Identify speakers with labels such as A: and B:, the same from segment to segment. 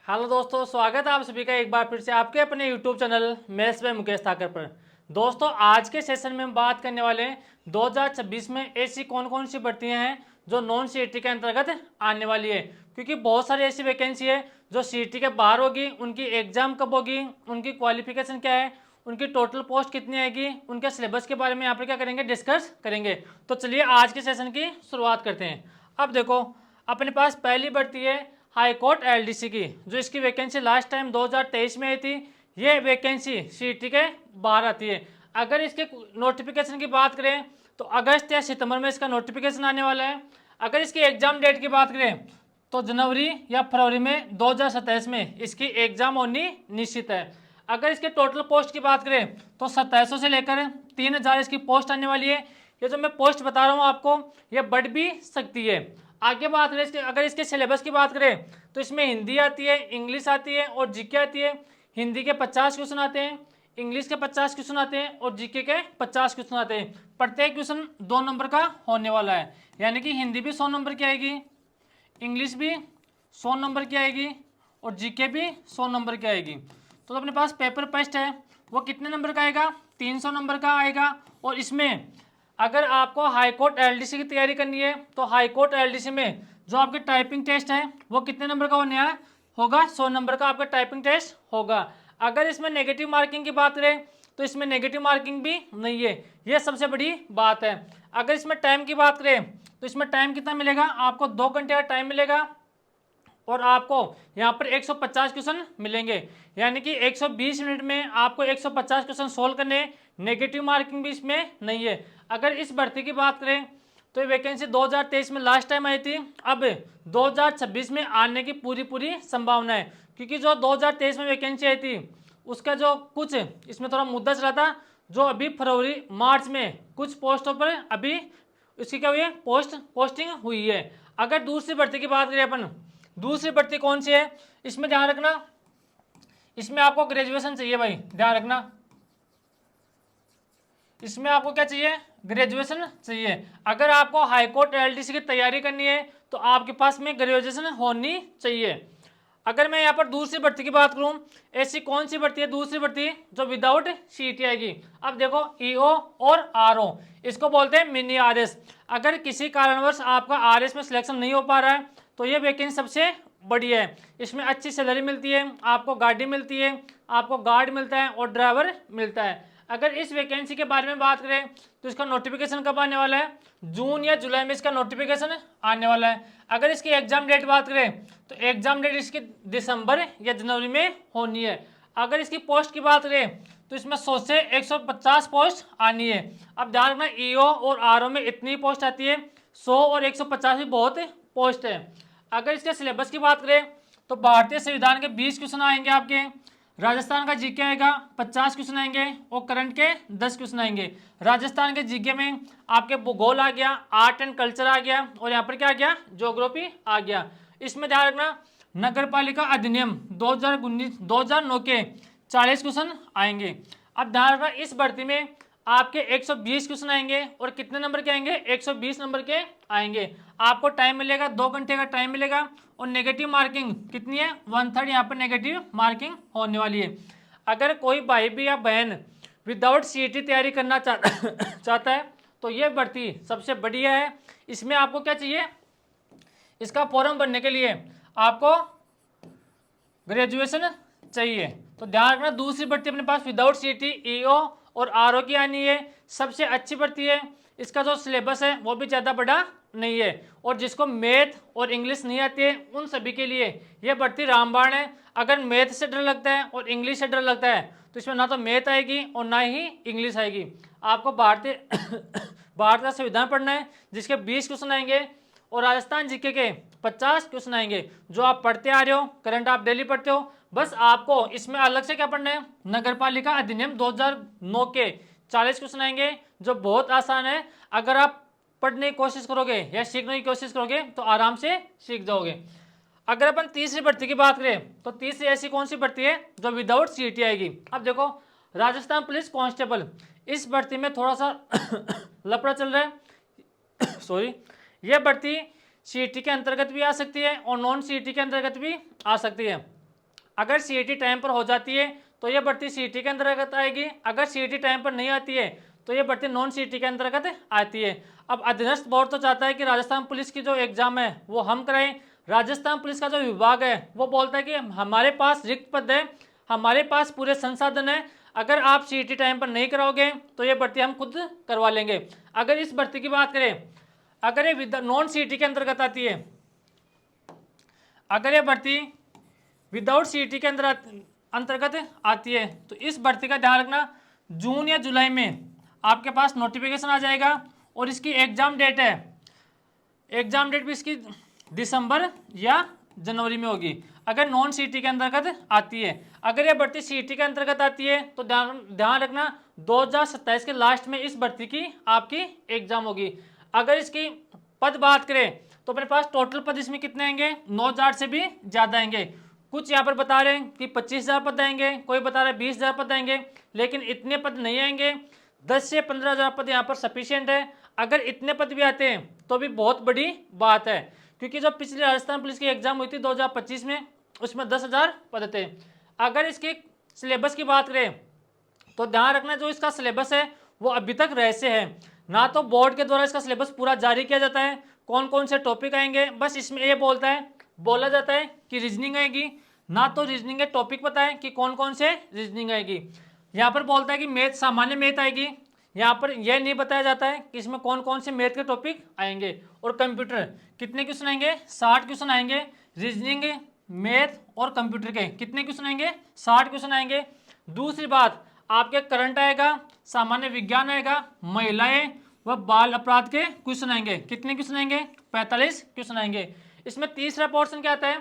A: Hello दोस्तों, स्वागत है आप सभी का एक बार फिर से आपके अपने YouTube channel maths by Mukesh Thakar पर। दोस्तों, आज के सेशन में हम बात करने वाले हैं 2026 में ऐसी कौन कौन सी भर्तियां हैं जो नॉन सीईटी के अंतर्गत आने वाली है। क्योंकि बहुत सारी ऐसी वैकेंसी है जो सीईटी के बाहर होगी, उनकी एग्जाम कब होगी, उनकी क्वालिफिकेशन क्या है, उनकी टोटल पोस्ट कितनी आएगी, उनके सिलेबस के बारे में यहाँ पर क्या करेंगे, डिस्कस करेंगे। तो चलिए आज के सेशन की शुरुआत करते हैं। अब देखो, अपने पास पहली भर्ती है हाई कोर्ट एलडीसी की, जो इसकी वैकेंसी लास्ट टाइम 2023 में आई थी। ये वैकेंसी सीईटी के बाहर आती है। अगर इसके नोटिफिकेशन की बात करें तो अगस्त या सितंबर में इसका नोटिफिकेशन आने वाला है। अगर इसकी एग्जाम डेट की बात करें तो जनवरी या फरवरी में 2027 में इसकी एग्जाम होनी निश्चित है। अगर इसके टोटल पोस्ट की बात करें तो 2700 से लेकर 3000 इसकी पोस्ट आने वाली है। ये जो मैं पोस्ट बता रहा हूँ आपको, ये बढ़ भी सकती है। आगे बात करें अगर इसके सिलेबस की बात करें तो इसमें हिंदी आती है, इंग्लिश आती है और जीके आती है। हिंदी के 50 क्वेश्चन आते हैं, इंग्लिश के 50 क्वेश्चन आते हैं और जीके के 50 क्वेश्चन आते हैं। प्रत्येक क्वेश्चन 2 नंबर का होने वाला है, यानी कि हिंदी भी 100 नंबर की आएगी, इंग्लिश भी 100 नंबर की आएगी और जीके भी 100 नंबर की आएगी। तो अपने पास पेपर टेस्ट है, वो कितने नंबर का आएगा, 300 नंबर का आएगा। और इसमें अगर आपको हाई कोर्ट एलडीसी की तैयारी करनी है तो हाई कोर्ट एलडीसी में जो आपके टाइपिंग टेस्ट है वो कितने नंबर का होने होगा, 100 नंबर का आपका टाइपिंग टेस्ट होगा। अगर इसमें नेगेटिव मार्किंग की बात करें तो इसमें नेगेटिव मार्किंग भी नहीं है, ये सबसे बड़ी बात है। अगर इसमें टाइम की बात करें तो इसमें टाइम कितना मिलेगा, आपको 2 घंटे का टाइम मिलेगा और आपको यहाँ पर 150 क्वेश्चन मिलेंगे, यानी कि 120 मिनट में आपको 150 क्वेश्चन सोल्व करने। नेगेटिव मार्किंग भी इसमें नहीं है। अगर इस भर्ती की बात करें तो ये वैकेंसी 2023 में लास्ट टाइम आई थी, अब 2026 में आने की पूरी संभावना है। क्योंकि जो 2023 में वैकेंसी आई थी उसका जो कुछ इसमें थोड़ा मुद्दा चला था, जो अभी फरवरी मार्च में कुछ पोस्टों पर अभी इसकी क्या हुई है, पोस्टिंग हुई है। अगर दूसरी भर्ती की बात करें अपन, दूसरी भर्ती कौन सी है, इसमें ध्यान रखना, इसमें आपको ग्रेजुएशन चाहिए भाई, ध्यान रखना। इसमें आपको क्या चाहिए, ग्रेजुएशन चाहिए। अगर आपको हाई कोर्ट एलडीसी की तैयारी करनी है तो आपके पास में ग्रेजुएशन होनी चाहिए। अगर मैं यहाँ पर दूसरी भर्ती की बात करूँ, ऐसी कौन सी भर्ती है दूसरी भर्ती जो विदाउट सीईटी आएगी। अब देखो, ईओ और आरओ, इसको बोलते हैं मिनी आरएस। अगर किसी कारणवश आपका आरएस में सिलेक्शन नहीं हो पा रहा है तो ये वैकेंसी सबसे बढ़िया है। इसमें अच्छी सैलरी मिलती है, आपको गाड़ी मिलती है, आपको गार्ड मिलता है और ड्राइवर मिलता है। अगर इस वैकेंसी के बारे में बात करें तो इसका नोटिफिकेशन कब आने वाला है, जून या जुलाई में इसका नोटिफिकेशन आने वाला है। अगर इसकी एग्जाम डेट बात करें तो एग्जाम डेट इसकी दिसंबर या जनवरी में होनी है। अगर इसकी पोस्ट की बात करें तो इसमें 100 से 150 पोस्ट आनी है। अब ध्यान रखना, ईओ और आरओ में इतनी पोस्ट आती है, 100 और 150 भी बहुत पोस्ट है। अगर इसके सिलेबस की बात करें तो भारतीय संविधान के 20 क्वेश्चन आएंगे आपके, राजस्थान का जीके आएगा 50 क्वेश्चन आएंगे और करंट के 10 क्वेश्चन आएंगे। राजस्थान के जीके में आपके भूगोल आ गया, आर्ट एंड कल्चर आ गया और यहाँ पर क्या आ गया, ज्योग्राफी आ गया। इसमें ध्यान रखना, नगर पालिका अधिनियम 2009 के 40 क्वेश्चन आएंगे। अब ध्यान रखना, इस भर्ती में आपके 120 क्वेश्चन आएंगे और कितने नंबर के आएंगे, 120 नंबर के आएंगे। आपको टाइम मिलेगा, 2 घंटे का टाइम मिलेगा और नेगेटिव मार्किंग कितनी है, 1/3 यहाँ पर नेगेटिव मार्किंग होने वाली है। अगर कोई भाई भी या बहन विदाउट सीईटी तैयारी करना चाहता है तो ये भर्ती सबसे बढ़िया है। इसमें आपको क्या चाहिए, इसका फॉर्म भरने के लिए आपको ग्रेजुएशन चाहिए। तो ध्यान रखना, दूसरी भर्ती अपने पास विदाउट सीईटी ईओ और आरओ की आनी है, सबसे अच्छी भर्ती है। इसका जो सिलेबस है वो भी ज़्यादा बड़ा नहीं है और जिसको मैथ और इंग्लिश नहीं आती है उन सभी के लिए यह भर्ती रामबाण है। अगर मैथ से डर लगता है और इंग्लिश से डर लगता है तो इसमें ना तो मैथ आएगी और ना ही इंग्लिश आएगी। आपको भारत का संविधान पढ़ना है जिसके 20 क्वेश्चन आएंगे और राजस्थान जीके के 50 क्वेश्चन आएंगे, जो आप पढ़ते आ रहे हो, करंट आप डेली पढ़ते हो। बस आपको इसमें अलग से क्या पढ़ना है, नगर पालिका अधिनियम 2009 के 40 क्वेश्चन आएंगे जो बहुत आसान है। अगर आप पढ़ने की कोशिश करोगे या सीखने की कोशिश करोगे तो आराम से सीख जाओगे। अगर अपन तीसरी भर्ती की बात करें तो तीसरी ऐसी कौन सी भर्ती है जो विदाउट सीईटी आएगी। अब देखो, राजस्थान पुलिस कांस्टेबल, इस भर्ती में थोड़ा सा लफड़ा चल रहा है सॉरी। यह भर्ती सीईटी के अंतर्गत भी आ सकती है और नॉन सीईटी के अंतर्गत भी आ सकती है। अगर सीईटी टाइम पर हो जाती है तो ये भर्ती सीईटी के अंतर्गत आएगी, अगर सीईटी टाइम पर नहीं आती है तो ये भर्ती नॉन सीईटी के अंतर्गत आती है। अब अधीनस्थ बोर्ड तो चाहता है कि राजस्थान पुलिस की जो एग्जाम है वो हम कराएं, राजस्थान पुलिस का जो विभाग है वो बोलता है कि हमारे पास रिक्त पद है, हमारे पास पूरे संसाधन है, अगर आप सीईटी टाइम पर नहीं कराओगे तो ये भर्ती हम खुद करवा लेंगे। अगर इस भर्ती की बात करें, अगर ये नॉन सीईटी के अंतर्गत आती है, अगर ये भर्ती विदाउट सीईटी के अंतर्गत आती है तो इस भर्ती का ध्यान रखना, जून या जुलाई में आपके पास नोटिफिकेशन आ जाएगा और इसकी एग्जाम डेट है, एग्जाम डेट भी इसकी दिसंबर या जनवरी में होगी अगर नॉन सीईटी के अंतर्गत आती है। अगर ये भर्ती सीईटी के अंतर्गत आती है तो ध्यान रखना 2027 के लास्ट में इस भर्ती की आपकी एग्जाम होगी। अगर इसकी पद बात करें तो अपने पास टोटल पद इसमें कितने आएंगे, 9000 से भी ज़्यादा आएंगे। कुछ यहाँ पर बता रहे हैं कि 25,000 पद आएंगे, कोई बता रहा है 20,000 पद आएंगे, लेकिन इतने पद नहीं आएंगे। 10 से 15,000 पद यहाँ पर सफिशिएंट है। अगर इतने पद भी आते हैं तो भी बहुत बड़ी बात है, क्योंकि जो पिछली राजस्थान पुलिस की एग्जाम हुई थी 2025 में, उसमें 10,000 पद थे। अगर इसके सिलेबस की बात करें तो ध्यान रखना जो इसका सिलेबस है वो अभी तक रहस्य है, ना तो बोर्ड के द्वारा इसका सिलेबस पूरा जारी किया जाता है कौन कौन से टॉपिक आएंगे, बस इसमें ये बोला जाता है कि रीजनिंग आएगी, ना तो रीजनिंग के टॉपिक पता है कि कौन कौन से रीजनिंग आएगी। यहाँ पर बोलता है कि मैथ, सामान्य मैथ आएगी, यहाँ पर यह नहीं बताया जाता है कि इसमें कौन कौन से मैथ के टॉपिक आएंगे। और कंप्यूटर कितने क्वेश्चन आएंगे, 60 क्वेश्चन आएंगे। रीजनिंग, मैथ और कंप्यूटर के कितने क्वेश्चन आएंगे, 60 क्वेश्चन आएंगे। दूसरी बात, आपके करंट आएगा, सामान्य विज्ञान आएगा, महिलाएं व बाल अपराध के क्वेश्चन आएंगे। कितने क्वेश्चन आएंगे, 45 क्वेश्चन आएंगे। इसमें तीसरा पोर्शन क्या आता है,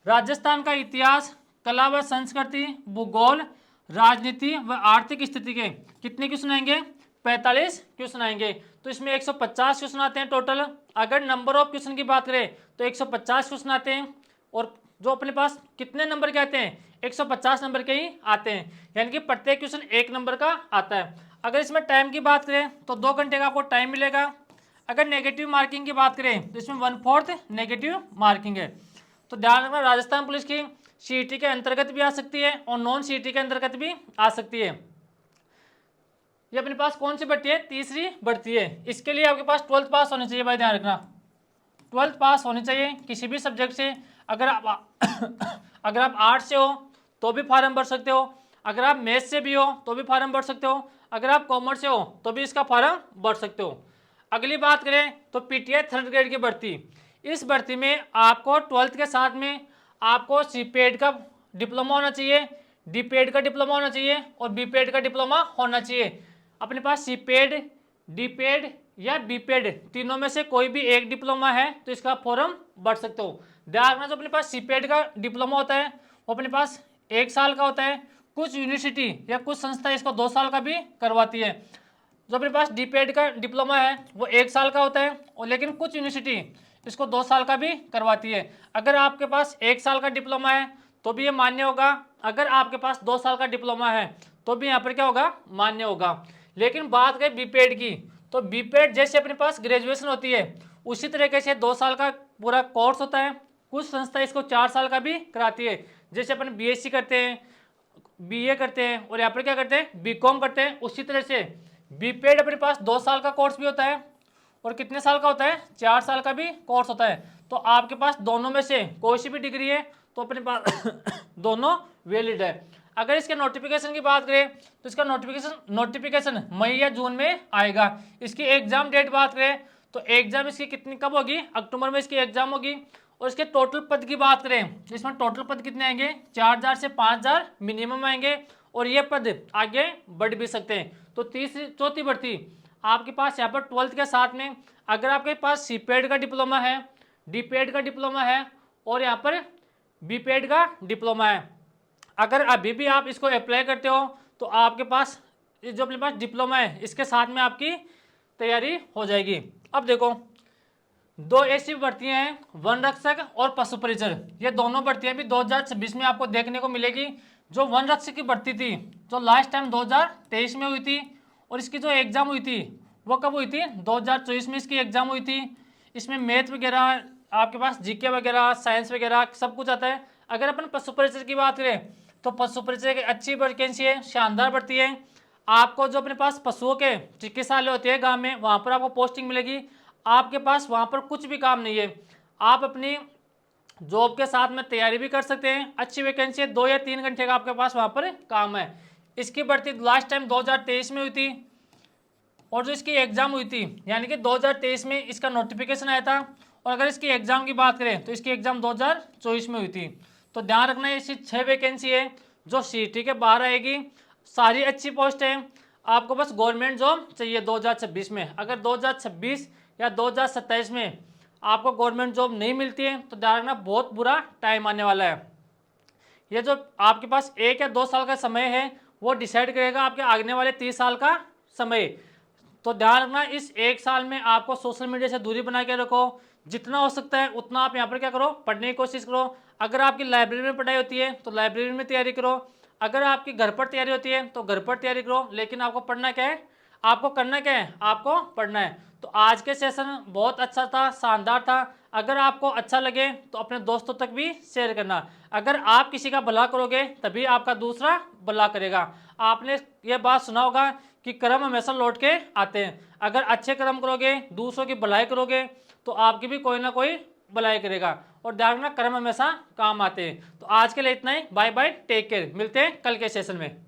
A: राजस्थान का इतिहास, कला व संस्कृति, भूगोल, राजनीति व आर्थिक स्थिति के कितने क्वेश्चन आएंगे, 45 क्वेश्चन आएंगे। तो इसमें 150 क्वेश्चन आते हैं टोटल। अगर नंबर ऑफ क्वेश्चन की बात करें तो 150 क्वेश्चन आते हैं, और जो अपने पास कितने नंबर के आते हैं, 150 नंबर के ही आते हैं, यानी कि प्रत्येक क्वेश्चन 1 नंबर का आता है। अगर इसमें टाइम की बात करें तो 2 घंटे का आपको टाइम मिलेगा। अगर नेगेटिव मार्किंग की बात करें तो इसमें 1/4 नेगेटिव मार्किंग है। तो ध्यान रखना, राजस्थान पुलिस की सीईटी के अंतर्गत भी आ सकती है और नॉन सीईटी के अंतर्गत भी आ सकती है। ये अपने पास कौन सी भर्ती है, तीसरी भर्ती है। इसके लिए आपके पास 12th पास होनी चाहिए भाई, ध्यान रखना 12th पास होनी चाहिए किसी भी सब्जेक्ट से। अगर आप आर्ट्स से हो तो भी फार्म भर सकते हो, अगर आप मैथ से भी हो तो भी फार्म भर सकते हो, अगर आप कॉमर्स से हो तो भी इसका फार्म भर सकते हो। अगली बात करें तो पीटीआई 3rd ग्रेड की भर्ती। इस भर्ती में आपको 12th के साथ में आपको सीपेड का डिप्लोमा होना चाहिए, डीपेड का डिप्लोमा होना चाहिए और बीपेड का डिप्लोमा होना चाहिए। अपने पास सीपेड, डीपेड या बीपेड तीनों में से कोई भी एक डिप्लोमा है तो इसका फॉर्म भर सकते हो। ध्यान रखना, जो अपने पास सीपेड का डिप्लोमा होता है वो अपने पास 1 साल का होता है। कुछ यूनिवर्सिटी या कुछ संस्था इसको 2 साल का भी करवाती है। जो अपने पास डीपेड का डिप्लोमा है वो 1 साल का होता है, और लेकिन कुछ यूनिवर्सिटी इसको 2 साल का भी करवाती है। अगर आपके पास 1 साल का डिप्लोमा है तो भी ये मान्य होगा, अगर आपके पास 2 साल का डिप्लोमा है तो भी यहाँ पर क्या होगा, मान्य होगा। लेकिन बात करें बीपेड की, तो बीपेड जैसे अपने पास ग्रेजुएशन होती है उसी तरीके से 2 साल का पूरा कोर्स होता है। कुछ संस्था इसको 4 साल का भी कराती है, जैसे अपन बीएससी करते हैं, बीए करते हैं और यहाँ पर क्या करते हैं, बीकॉम करते हैं। उसी तरह से बीपेड अपने पास 2 साल का कोर्स भी होता है और कितने साल का होता है, 4 साल का भी कोर्स होता है। तो आपके पास दोनों में से कोई सी भी डिग्री है तो अपने पास दोनों वैलिड है। अगर इसके नोटिफिकेशन की बात करें तो इसका नोटिफिकेशन मई या जून में आएगा। इसकी एग्जाम डेट बात करें तो एग्जाम इसकी कितनी कब होगी, अक्टूबर में इसकी एग्जाम होगी। और इसके टोटल पद की बात करें तो इसमें टोटल पद कितने आएंगे, 4000 से 5000 मिनिमम आएंगे, और ये पद आगे बढ़ भी सकते हैं। तो चौथी भर्ती आपके पास यहाँ पर 12th के साथ में अगर आपके पास सीपेड का डिप्लोमा है, डीपेड का डिप्लोमा है और यहाँ पर बीपेड का डिप्लोमा है, अगर अभी भी आप इसको अप्लाई करते हो तो आपके पास जो अपने पास डिप्लोमा है इसके साथ में आपकी तैयारी हो जाएगी। अब देखो, 2 ऐसी भर्तियां हैं, वन रक्षक और पशु परिचर। ये दोनों भर्तियां भी 2026 में आपको देखने को मिलेगी। जो वन रक्षक की भर्ती थी जो लास्ट टाइम 2023 में हुई थी, और इसकी जो एग्जाम हुई थी वो कब हुई थी, 2024 में इसकी एग्जाम हुई थी। इसमें मैथ वगैरह आपके पास, जीके वगैरह, साइंस वगैरह सब कुछ आता है। अगर अपन पशु परिचय की बात करें तो पशु परिचय की अच्छी वैकेंसी है, शानदार भर्ती है। आपको जो अपने पास पशुओं के चिकित्सालय होते हैं गांव में, वहां पर आपको पोस्टिंग मिलेगी। आपके पास वहां पर कुछ भी काम नहीं है, आप अपनी जॉब के साथ में तैयारी भी कर सकते हैं। अच्छी वैकेंसी है, 2 या 3 घंटे का आपके पास वहां पर काम है। इसकी भर्ती लास्ट टाइम 2023 में हुई थी, और जो इसकी एग्जाम हुई थी यानी कि 2023 में इसका नोटिफिकेशन आया था। और अगर इसकी एग्जाम की बात करें तो इसकी एग्जाम 2024 में हुई थी। तो ध्यान रखना, ऐसी 6 वैकेंसी है जो सीटी के बाहर आएगी। सारी अच्छी पोस्ट है, आपको बस गवर्नमेंट जॉब चाहिए 2026 में। अगर 2026 या 2027 में आपको गवर्नमेंट जॉब नहीं मिलती है तो ध्यान रखना, बहुत बुरा टाइम आने वाला है। ये जो आपके पास 1 या 2 साल का समय है वो डिसाइड करेगा आपके आने वाले 30 साल का समय। तो ध्यान रखना, इस 1 साल में आपको सोशल मीडिया से दूरी बना के रखो। जितना हो सकता है उतना आप यहाँ पर क्या करो, पढ़ने की कोशिश करो। अगर आपकी लाइब्रेरी में पढ़ाई होती है तो लाइब्रेरी में तैयारी करो। अगर आपकी घर पर तैयारी होती है तो घर पर तैयारी करो। लेकिन आपको पढ़ना क्या है, आपको करना क्या है, आपको पढ़ना है। तो आज के सेशन बहुत अच्छा था, शानदार था। अगर आपको अच्छा लगे तो अपने दोस्तों तक भी शेयर करना। अगर आप किसी का भला करोगे तभी आपका दूसरा भला करेगा। आपने ये बात सुना होगा कि कर्म हमेशा लौट के आते हैं। अगर अच्छे कर्म करोगे, दूसरों की भलाई करोगे, तो आपकी भी कोई ना कोई भलाई करेगा। और ध्यान रखना, कर्म हमेशा काम आते हैं। तो आज के लिए इतना ही, बाय बाय, टेक केयर। मिलते हैं कल के सेशन में।